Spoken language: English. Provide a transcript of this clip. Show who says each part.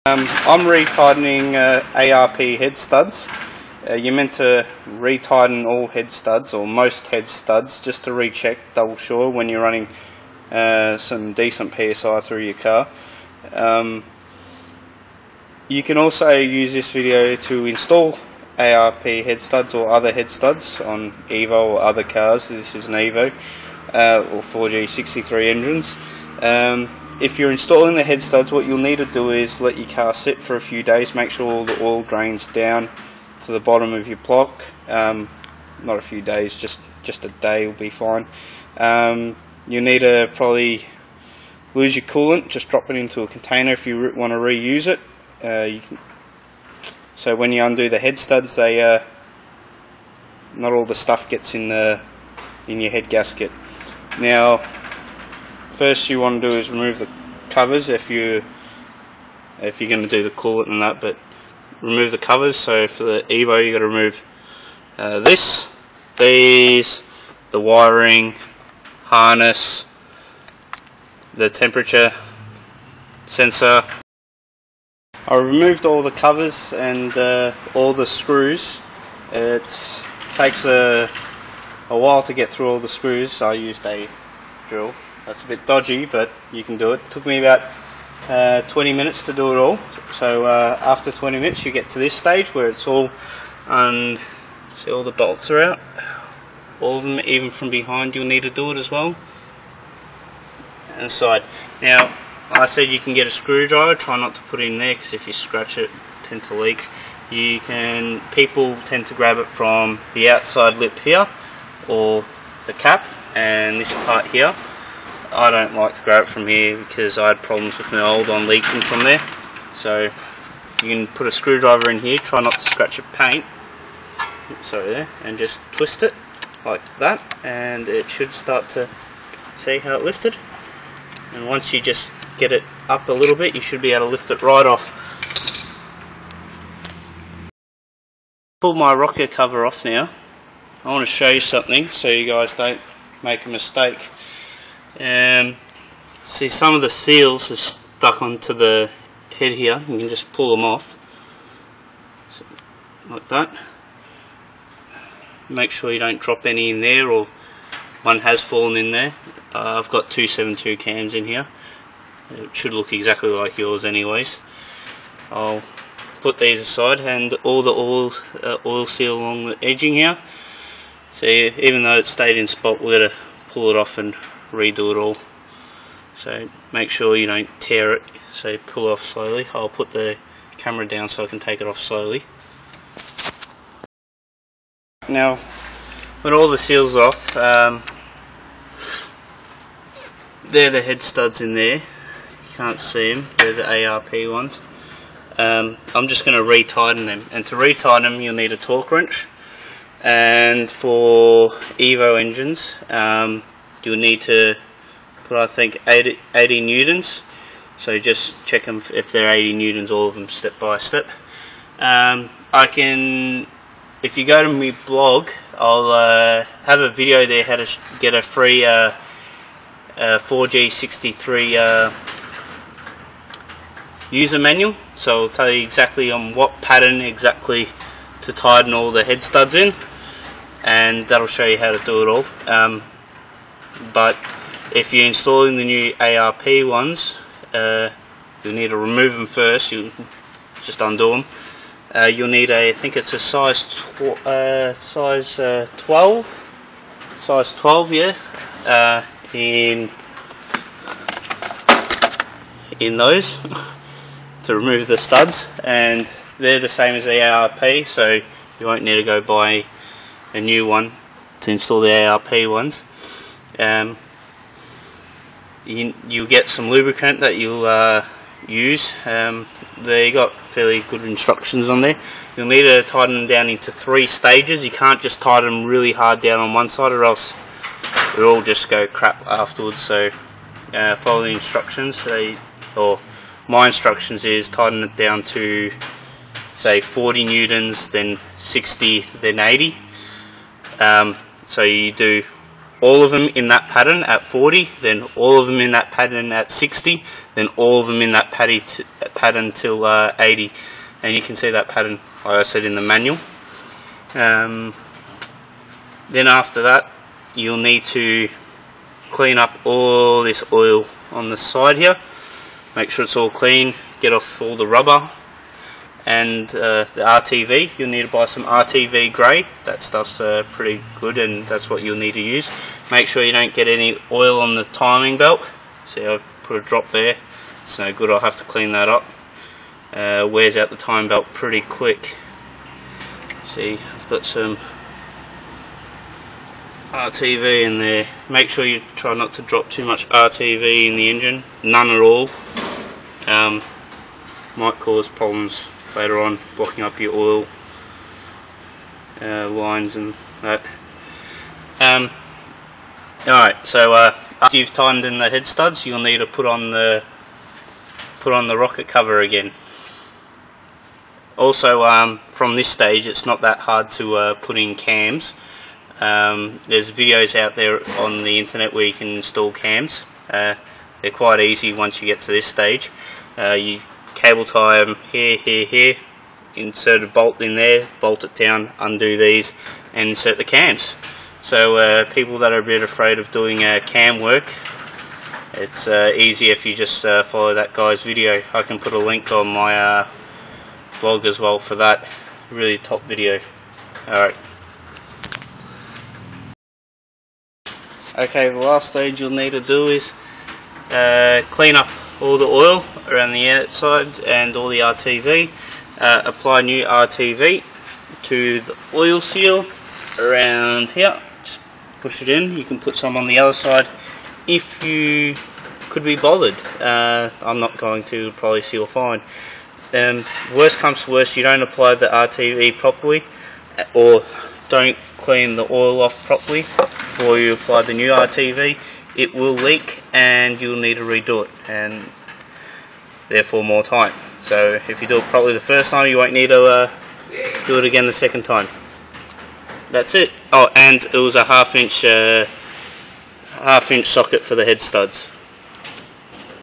Speaker 1: I'm retightening ARP head studs. You're meant to retighten all head studs, or most head studs, just to recheck, double sure when you're running some decent PSI through your car. You can also use this video to install ARP head studs or other head studs on EVO or other cars. This is an EVO or 4G63 engines. If you're installing the head studs, what you'll need to do is let your car sit for a few days, make sure all the oil drains down to the bottom of your block. Not a few days, just a day will be fine. You'll need to probably lose your coolant, just drop it into a container if you want to reuse it. So when you undo the head studs, not all the stuff gets in your head gasket. Now, first you want to do is remove the covers if you're going to do the coolant and that, but remove the covers. So for the EVO you got to remove these, the wiring, harness, the temperature sensor. I removed all the covers and all the screws. It takes a while to get through all the screws. I used a drill. That's a bit dodgy, but you can do it. It took me about 20 minutes to do it all. So after 20 minutes you get to this stage where it's all see, all the bolts are out, all of them, even from behind you'll need to do it as well, and the side. Now I said you can get a screwdriver, try not to put it in there because if you scratch it, tend to leak. People tend to grab it from the outside lip here or the cap and this part here. I don't like to grab it from here because I had problems with my old one leaking from there. So you can put a screwdriver in here, try not to scratch your paint, sorry there, and just twist it like that, and it should start to, see how it lifted? And once you just get it up a little bit, you should be able to lift it right off. Pull my rocker cover off now. I want to show you something so you guys don't make a mistake. See, some of the seals are stuck onto the head here. You can just pull them off, so, like that. Make sure you don't drop any in there, or one has fallen in there. I've got 272 cams in here. It should look exactly like yours anyways. I'll put these aside, and all the oil seal along the edging here. So even though it stayed in spot, we're going to pull it off and redo it all. So make sure you don't tear it, so pull it off slowly. I'll put the camera down so I can take it off slowly. Now when all the seals are off, they're the head studs in there, you can't see them, they're the ARP ones. I'm just going to retighten them, and to retighten them you'll need a torque wrench, and for EVO engines you'll need to put, I think, 80 newtons. So just check them if they're 80 newtons, all of them, step by step. If you go to my blog, I'll have a video there how to get a free 4G63 user manual. So I'll tell you exactly on what pattern exactly to tighten all the head studs in, and that'll show you how to do it all. But if you're installing the new ARP ones, you'll need to remove them first. You just undo them. You'll need I think it's a size 12, yeah, in those to remove the studs, and they're the same as the ARP, so you won't need to go buy a new one to install the ARP ones. You'll get some lubricant that you'll use. They got fairly good instructions on there. You'll need to tighten them down into 3 stages. You can't just tighten them really hard down on one side, or else it'll all just go crap afterwards. So follow the instructions. Or my instructions is tighten it down to, say, 40 newtons, then 60, then 80. So you do all of them in that pattern at 40, then all of them in that pattern at 60, then all of them in that pattern till 80. And you can see that pattern, like I said, in the manual. Then after that, you'll need to clean up all this oil on the side here. Make sure it's all clean, get off all the rubber. And the RTV, you'll need to buy some RTV grey. That stuff's pretty good, and that's what you'll need to use. Make sure you don't get any oil on the timing belt. See, I've put a drop there. It's no good, I'll have to clean that up. Wears out the timing belt pretty quick. See, I've got some RTV in there. Make sure you try not to drop too much RTV in the engine, none at all. Might cause problems later on, blocking up your oil lines and that. Alright, so after you've tightened in the head studs, you'll need to put on the rocket cover again. Also, from this stage, it's not that hard to put in cams. There's videos out there on the internet where you can install cams. They're quite easy once you get to this stage. You cable tie them here, insert a bolt in there, bolt it down, undo these, and insert the cams. So people that are a bit afraid of doing cam work, it's easier if you just follow that guy's video. I can put a link on my blog as well for that. Really top video. Alright. Okay, the last stage you'll need to do is clean up all the oil around the outside and all the RTV. Apply new RTV to the oil seal around here. Just push it in. You can put some on the other side if you could be bothered. I'm not going to, it'll probably seal fine. Worst comes to worst, you don't apply the RTV properly, or don't clean the oil off properly before you apply the new RTV, it will leak and you'll need to redo it, and therefore more time. So if you do it properly the first time, you won't need to do it again the second time. That's it. Oh, and it was a half inch socket for the head studs.